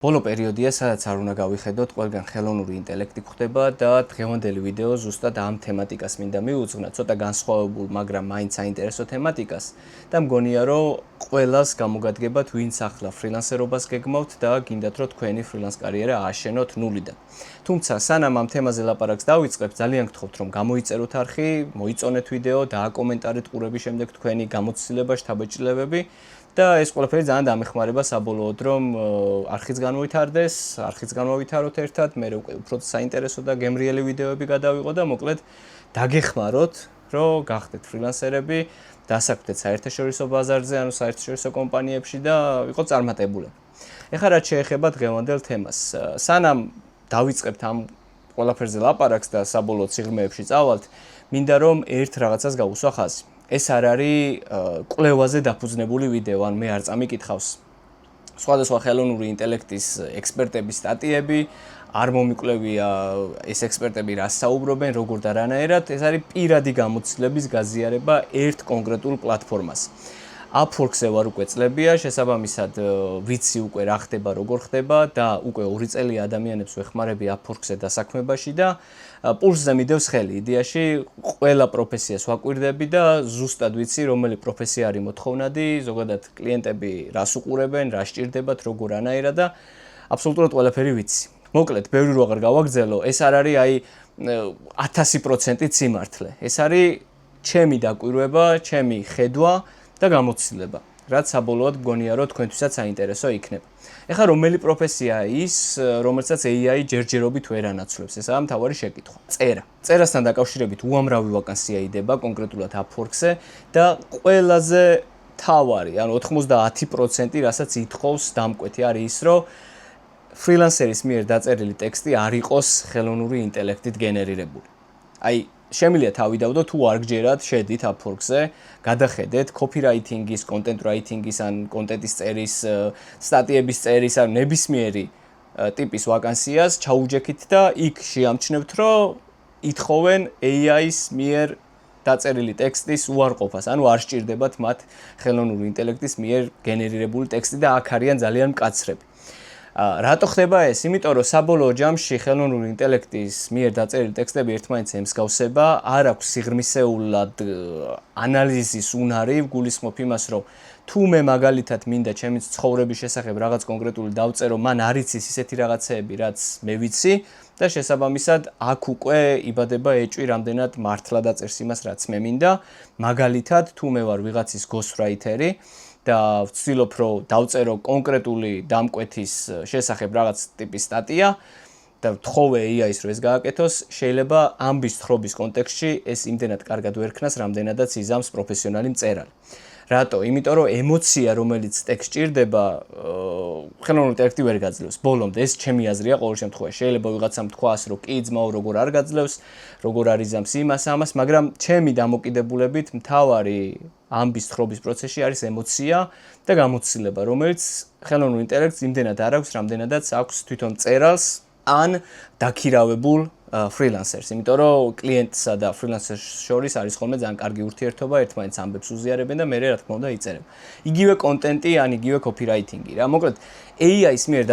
ბოლო პერიოდია, სადაც არ უნდა გავიხედოთ, ყველგან ხელოვნური ინტელექტი გვხდება და დღევანდელი ვიდეო ზუსტად ამ თემატიკას მინდა მივუძღნა, ცოტა განსხვავებულ, მაგრამ მაინც საინტერესო თემატიკას და მგონია, რომ ყველას გამოგადგებათ, ვინც ახლა ფრილანსერობას გეგმავთ და გინდათ, რომ თქვენი ფრილანს კარიერა ააშენოთ ნულიდან. თუმცა, სანამ ამ თემაზე ლაპარაკს დავიწყებთ, ძალიან გთხოვთ, რომ გამოიწეროთ არხი, მოიწონეთ ვიდეო, დააკომენტარეთ ყურების შემდეგ თქვენი გამოცდილება, შთაბეჭდილებები. და ეს ყველაფერი ძალიან დამეხმარება საბოლოოდ, რომ არხიც განვითარდეს, არხიც განვითაროთ ერთად, მე უფრო საინტერესო და გემრიელი ვიდეოები გადავიღო და მოკლედ დაგეხმაროთ, რომ გახდეთ ფრილანსერები, დასაქმდეთ საერთაშორისო ბაზარზე, ანუ საერთაშორისო კომპანიებში და ვიყოთ წარმატებულები. ეხლა რაც შეეხება დღევანდელ თემას, სანამ დავიწყებთ ამ ყველაფერზე ლაპარაკს და საბოლოოდ სიღრმეებში წავალთ, მინდა რომ ერთ რაღაცას გავუსვა ხაზი. ეს არ არის კვლევაზე დაფუძნებული ვიდეო, ან მე არ წამიკითხავს სხვადასხვა ხელოვნური ინტელექტის ექსპერტების სტატიები, არ მომიკლევია ეს ექსპერტები რას საუბრობენ, როგორ და რანაირად, ეს არის პირადი გამოცდილების გაზიარება ერთ კონკრეტულ პლატფორმას. Upwork-ზე ვარ უკვე წლებია, შესაბამისად ვიცი უკვე რა ხდება, როგორ ხდება და უკვე 2 წელი ადამიანებს ვეხმარები Upwork-ზე დასაქმებაში და პულსზე მიდევს ხელი. იდეაში ყველა პროფესიას ვაკვირდები და ზუსტად ვიცი, რომელი პროფესია არის მოთხოვნადი, ზოგადად კლიენტები რას უყურებენ, რა სჭირდებათ, როგორ რანაირად და აბსოლუტურად ყველაფერი ვიცი. მოკლედ, ბევრი რო აღარ გავაგრძელო, ეს არ არის აი 1000% სიმართლე. ეს არის ჩემი დაკვირვება, ჩემი ხედვა და გამოცდილება, რაც საბოლოოდ მგონია, რომ თქვენთვისაც საინტერესო იქნება. ეხლა რომელი პროფესიაა ის, რომელსაც AI ჯერჯერობით ვერ ანაცვლებს? ესაა მთავარი შეკითხვა. წერასთან დაკავშირებით უამრავი ვაკანსია იდება კონკრეტულად Upwork-ზე და ყველაზე მთავარი, ანუ 90%, რასაც ითხოვს დამკვეთი არის ის, რომ ფრილანსერის მიერ დაწერილი ტექსტი არ იყოს ხელოვნური ინტელექტით გენერირებული. აი შემიძლია თავი დავდო, თუ არ გჯერათ, შედით Upwork-ზე, გადახედეთ copywriting-ის, content writing-ის ან კონტენტის წერის, სტატიების წერის ან ნებისმიერი ტიპის ვაკანსიას ჩაუჯექით და იქ შეამჩნევთ, რომ ითხოვენ AI-ის მიერ დაწერილი ტექსტის უარყოფას, ანუ არ სჭირდებათ მათ ხელოვნური ინტელექტის მიერ გენერირებული ტექსტი და აქ არიან ძალიან მკაცრები. რატო ხდება ეს? იმიტომ რომ საბოლოო ჯამში ხელოვნური ინტელექტის მიერ დაწერილი ტექსტები ერთმანეთს ემსგავსება, არ აქვს სიღრმისეულად ანალიზის უნარი, გულისხმობ იმას, რომ თუ მე მაგალითად მინდა ჩემი ცხოვრების შესახებ რაღაც კონკრეტული დავწერო, მან არ იცის ისეთი რაღაცეები, რაც მე ვიცი და შესაბამისად აქ უკვე იბადება ეჭვი, რამდენად მართლა დაწერს იმას, რაც მე მინდა. მაგალითად, თუ მე ვარ ვიღაცის ghostwriter-ი და ვცდილობ, რომ დავწერო კონკრეტული დამკვეთის შესახებ რაღაც ტიპის სტატია და ვთხოვე AI-ს, რომ ეს გააკეთოს, შეიძლება ამბის თხრობის კონტექსტში ეს იმდენად კარგად ვერ ქნას, რამდენადაც იზამს პროფესიონალი მწერალი. რატო? იმიტომ რომ ემოცია, რომელიც ტექსტ სჭირდება, ხელოვნური ინტელექტი ვერ გაძლევს. ბოლომდე ეს ჩემი აზრია ყოველ შემთხვევაში. შეიძლება ვიღაცამ თქვას, რომ კი ძმაო, როგორ არ გაძლევს, როგორ არ იზამს ამას, მაგრამ ჩემი დამოკიდებულებით მთავარი ამბის თხრობის პროცესში არის ემოცია და გამოცდილება, რომელიც ხელოვნურ ინტელექტს იმდენად არ აქვს, რამდენადაც აქვს თვითონ მწერალს ან დაქირავებულ ფრილანსერს. იმიტომ რომ კლიენტსა და ფრილანსერს შორის არის ხოლმე ძალიან კარგი ურთიერთობა, ერთმანეთს ამბებს უზიარებენ და მერე რა თქმა უნდა იწერება. იგივე კონტენტი ან იგივე copywriting-ი რა. მოკლედ AI-ის მიერ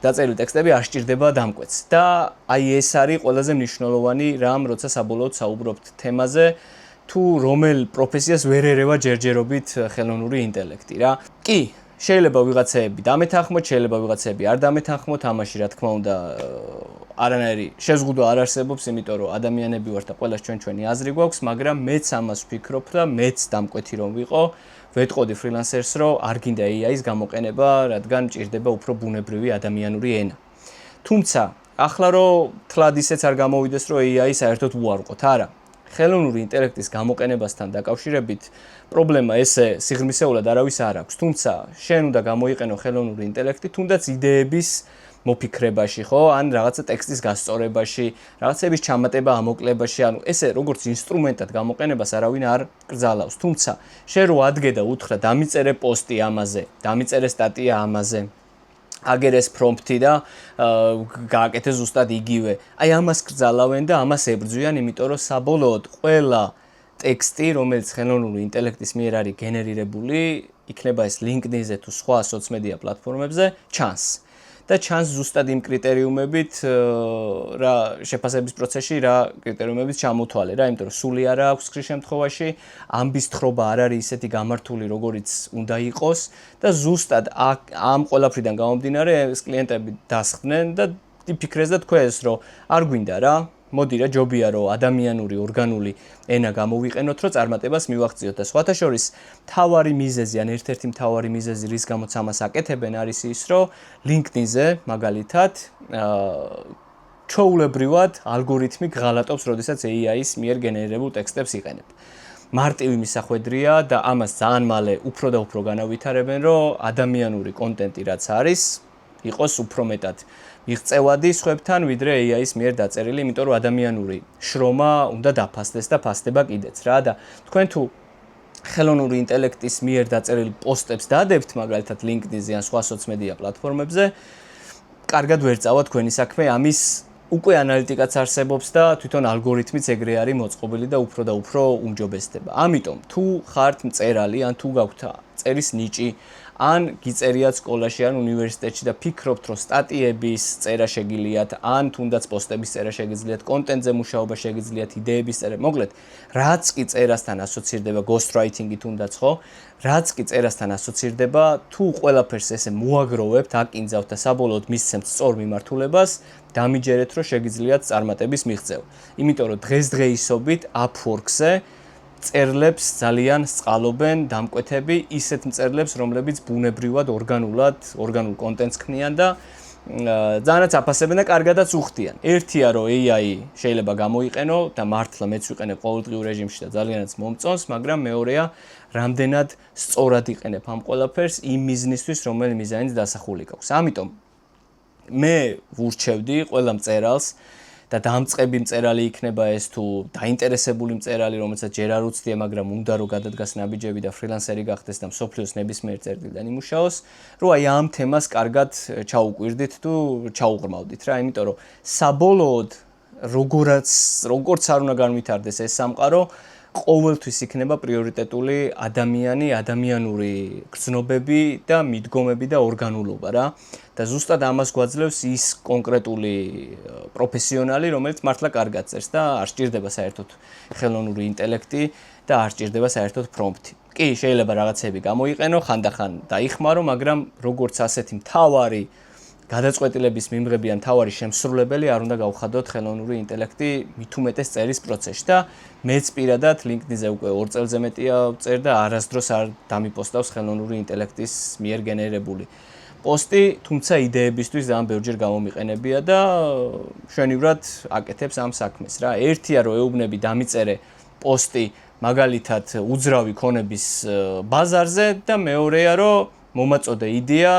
დაწერილი ტექსტები არ სჭირდება დამკვეთს და აი ეს არის ყველაზე მნიშვნელოვანი რამ, როცა საბოლოოდ საუბრობთ თემაზე. თუ რომელ პროფესიას ვერ ერევა ჯერჯერობით ხელოვნური ინტელექტი რა. კი, შეიძლება ვიღაცეები დამეთანხმოთ, შეიძლება ვიღაცეები არ დამეთანხმოთ, ამაში რა თქმა უნდა არანაირი შეზღუდვა არ არსებობს, იმიტომ რომ ადამიანები ვართ და ყველას ჩვენი აზრი გვაქვს, მაგრამ მეც ამას ვფიქრობ და მეც დამკვეთი რომ ვიყო, ვეტყოდი ფრილანსერს, რომ არ გინდა AI-ის გამოყენება, რადგან მჭირდება უფრო ბუნებრივი ადამიანური ენა. თუმცა, ახლა რომ თლად ისეც არ გამოვიდეს, რომ AI-ს საერთოდ უარყოთ, არა. ხელოვნური ინტელექტის გამოყენებასთან დაკავშირებით პრობლემა ესე სიღრმისეულად არავის არ აქვს, თუმცა შენ უნდა გამოიყენო ხელოვნური ინტელექტი თუნდაც იდეების მოფიქრებაში, ხო? ან რაღაცა ტექსტის გასწორებაში, რაღაცების ჩამატება, ამოკლებაში, ანუ ესე როგორც ინსტრუმენტად გამოყენებას არავინ არ კრძალავს, თუმცა შენ რო ადგე და უთხრა დამიწერე პოსტი ამაზე, დამიწერე სტატია ამაზე, აგერეს პრომპტი და გააკეთე ზუსტად იგივე. აი ამას კრძალავენ და ამას ებრძვიან, იმიტომ რომ საბოლოოდ ყველა ტექსტი, რომელიც ხელოვნური ინტელექტის მიერ არის გენერირებული, იქნება ეს LinkedIn-ზე თუ სხვა სოციალურ პლატფორმებზე, ჩანს. და ჩანს ზუსტად იმ კრიტერიუმებით რა შეფასების პროცესში რა კრიტერიუმებით ჩამოთვალე რა, იმიტომ რომ სული არ აქვს ხშირ შემთხვევაში, ამბის თხრობა არ არის ისეთი გამართული, როგორიც უნდა იყოს და ზუსტად ამ ყველაფრიდან გამომდინარე ეს კლიენტები დასხდნენ და იფიქრეს და თქვეს რომ არ გვინდა რა მოდი რა ჯობია რომ ადამიანური ორგანული ენა გამოვიყენოთ რომ წარმატებას მივაღწიოთ და სხვათა შორის თავარი მიზეზი ან ერთ-ერთი მთავარი მიზეზი რის გამოც ამას აკეთებენ არის ის რომ LinkedIn-ზე მაგალითად ჩვეულებრივად ალგორითმი ღალატობს როდესაც AI-ის მიერ გენერირებულ ტექსტებს იყენებ. მარტივი მისახვედრია და ამას ძალიან მალე უფრო და უფრო განავითარებენ რომ ადამიანური კონტენტი რაც არის იყოს უფრო მეტად მიღწევადი სხვებთან ვიდრე AI-ის მიერ დაწერილი, იმიტომ რომ ადამიანური შრომა უნდა დაფასდეს და ფასდება კიდეც რა და თქვენ თუ ხელოვნური ინტელექტის მიერ დაწერილი პოსტებს დადებთ მაგალითად LinkedIn-ზე ან სხვა სოციმედია პლატფორმებზე, კარგად ვერ წავა თქვენი საქმე, ამის უკვე ანალიტიკაც არსებობს და თვითონ ალგორითმიც ეგრე არის მოწყობილი და უფრო უმჯობესდება. ამიტომ თუ ხართ მწერალი ან თუ გაქვთ წერის ნიჭი ან გიწერიათ სკოლაში ან უნივერსიტეტში და ფიქრობთ რომ სტატიების წერა შეგიძლიათ ან თუნდაც პოსტების წერა შეგიძლიათ, კონტენტზე მუშაობა შეგიძლიათ, იდეების წერა, მოკლედ, რაც კი წერასთან ასოცირდება ghostwriting-ი თუნდაც ხო, რაც კი წერასთან ასოცირდება, თუ ყველაფერს ესე მოაგროვებთ, აკინძავთ და საბოლოოდ მისცემთ სწორ მიმართულებას, დამიჯერეთ რომ შეგიძლიათ წარმატების მიღწევა. იმიტომ რომ დღესდღეისობით Upwork-ზე წერლებს ძალიან სწყალობენ დამკვეთები ისეთ მწერლებს, რომლებიც ბუნებრივად ორგანულ კონტენტს ქმნიან და ძალიანაც აფასებენ და კარგადაც უხდიან. ერთია რომ AI შეიძლება გამოიყენო და მართლა მეც ვიყენებ ყოველდღიურ რეჟიმში და ძალიანაც მომწონს, მაგრამ მეორეა რამდენად სწორად იყენებ ამ ყველაფერს იმ მიზნისთვის, რომელი მიზანიც დასახული გაქვს. ამიტომ მე ვურჩევდი ყველა მწერალს და დამწყები მწერალი იქნება ეს თუ დაინტერესებული მწერალი, რომელსაც ჯერ არ უცდია, მაგრამ უნდა რომ გადადგას ნაბიჯები და ფრილანსერი გახდეს და მსოფლიოს ნებისმიერ წერტილიდან იმუშაოს, რომ აი ამ თემას კარგად ჩაუკვირდით თუ ჩაუღრმავდით რა, იმიტომ რომ საბოლოოდ როგორც არ უნდა განვითარდეს ეს სამყარო, ყოველთვის იქნება პრიორიტეტული ადამიანი, ადამიანური გრძნობები და მიდგომები და ორგანულობა რა. და ზუსტად ამას გვაძლევს ის კონკრეტული პროფესიონალი, რომელიც მართლა კარგად წერს და არ სჭირდება საერთოდ ხელოვნური ინტელექტი და არ სჭირდება საერთოდ პრომპტი. კი, შეიძლება რაღაცები გამოიყენო, ხანდახან დაიხმარო, მაგრამ როგორც ასეთი მთავარი გადაწყვეტილების მიმღები ან მთავარი შემსრულებელი არ უნდა გავხადოთ ხელოვნური ინტელექტი მით უმეტეს წერის პროცესში და მეც პირადად LinkedIn-ზე უკვე 2 წელზე მეტია წერ და არასდროს არ დამიპოსტავს ხელოვნური ინტელექტის მიერ გენერირებული პოსტი, თუმცა იდეებისთვის ძალიან ბევრჯერ გამომიყენებია და მშვენივრად აკეთებს ამ საქმეს რა. ერთია რომ ეუბნები დამიწერე პოსტი მაგალითად უძრავი ქონების ბაზარზე და მეორეა რომ მომაწოდე იდეა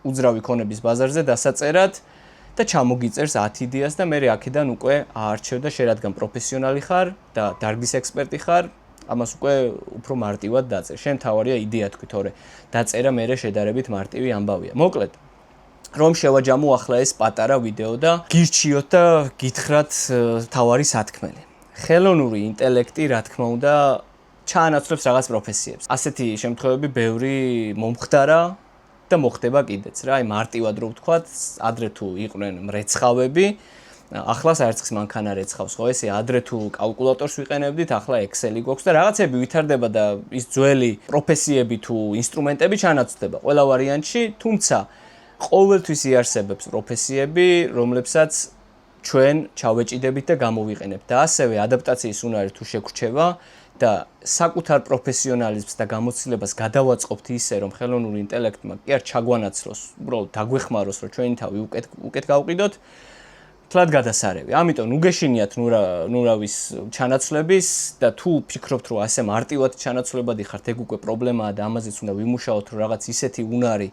უძრავი ქონების ბაზარზე დასაწერად და ჩამოგიწერს 10 იდეას და მე აქედან უკვე აარჩევ და შენ რადგან პროფესიონალი ხარ და დარგის ექსპერტი ხარ, ამას უკვე უფრო მარტივად დაწერ. შენ თავარია იდეა თქვი, თორე დაწერა მე შედარებით მარტივი ამბავია. მოკლედ, რომ შევაჯამო ახლა ეს პატარა ვიდეო და გირჩიოთ და გითხრათ თავარი სათქმელი. ხელოვნური ინტელექტი, რა თქმა უნდა, ჩაანაცვლებს რაღაც პროფესიებს. ასეთი შემთხვევები ბევრი მომხდარა და მოხდება კიდეც რა, აი მარტივად რო ვთქვათ, ადრე თუ იყვნენ მრეცხავები, ახლა საერთოდ მანქანა რეცხავს, ხო, ესე ადრე თუ კალკულატორს ვიყენებდით, ახლა Excel-ი გვაქვს და რაღაცები ვითარდება და ის ძველი პროფესიები თუ ინსტრუმენტები ჩანაცვლდება ყველა ვარიანტში, თუმცა ყოველთვის იარსებებს პროფესიები, რომლებსაც ჩვენ ჩავეჭიდებით და გამოვიყენებთ და ასევე ადაპტაციის უნარი თუ შეგრჩება და საკუთარ პროფესიონალიზმს და გამოცდილებას გადავაწყობთ ისე, რომ ხელოვნური ინტელექტმა კი არ ჩაგვანაცვლოს, უბრალოდ დაგვეხმაროს, რომ ჩვენი თავი უკეთ გავყიდოთ, თლად გადასარევი. ამიტომ ნუ გეშინიათ ნურავის ჩანაცვლების და თუ ფიქრობთ, რომ ასე მარტივად ჩანაცვლებადი ხართ, ეგ უკვე პრობლემაა და ამაზეც უნდა ვიმუშაოთ, რომ რაღაც ისეთი უნარი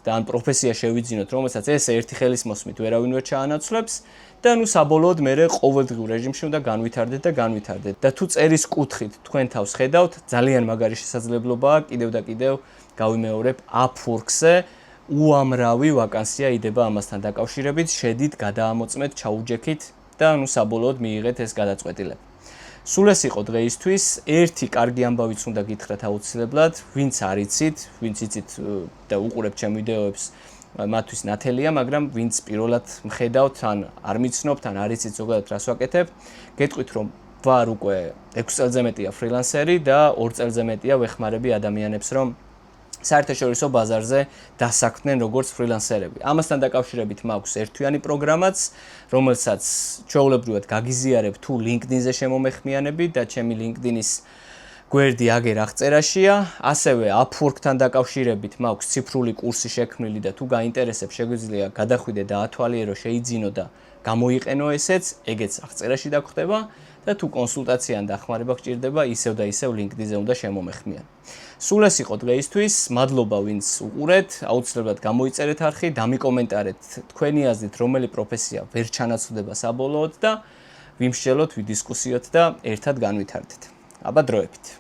და ან პროფესია შევიძინოთ, რომელსაც ეს ერთი ხელის მოსმით ვერავინ ვერ ჩაანაცვლებს და ნუ საბოლოოდ მე ყოველდღიურ რეჟიმში უნდა განვითარდეთ და თუ წერის კუთხით თქვენ თავს ხედავთ, ძალიან მაგარი შესაძლებლობაა კიდევ და კიდევ გავიმეორებ Upwork-ზე უამრავი ვაკანსია იდება ამასთან დაკავშირებით, შედით, გადაამოწმეთ, ჩაუჯექით და ნუ საბოლოოდ მიიღეთ ეს გადაწყვეტილება. სულ ეს იყო დღეისთვის. ერთი კარგი ამბავიც უნდა გითხრათ აუცილებლად, ვინც არ იცით, ვინც იცით და უყურებთ ჩემ ვიდეოებს, მათთვის ნათელია, მაგრამ ვინც პირველად მხედავთ, ან არ მიცნობთ, ან არ იცით ზოგადად რას ვაკეთებ, გეტყვით რომ ვარ უკვე 6 წელზე მეტია ფრილანსერი და 2 წელზე მეტია ვეხმარები ადამიანებს, რომ საერთაშორისო ბაზარზე დასაქმდნენ როგორც ფრილანსერები. ამასთან დაკავშირებით მაქვს ერთთვიანი პროგრამაც, რომელსაც ჩვეულებრივად გაგიზიარებ თუ LinkedIn-ზე შემომეხმიანებით და ჩემი LinkedIn-ის გვერდი აგერ აღწერაშია, ასევე Upwork-თან დაკავშირებით მაქვს ციფრული კურსი შექმნილი და თუ გაინტერესებს, შეგვიძლია გადახვიდე და ათვალიერო, შეიძინო და გამოიყენო ესეც, ეგეც აღწერაში დაგხვდება და თუ კონსულტაცია ან დახმარება გჭირდება, ისევ და ისევ LinkedIn-ზე უნდა შემომეხმიან. სულ ეს იყო დღეისთვის, მადლობა ვინც უყურეთ, აუცილებლად გამოიწერეთ არხი, დამიკომენტარეთ თქვენი აზრით რომელი პროფესია ვერ ჩანაცვლდება საბოლოოდ და ვიმსჯელოთ, ვიდისკუსიოთ და ერთად განვითარდეთ. აბა დროებით.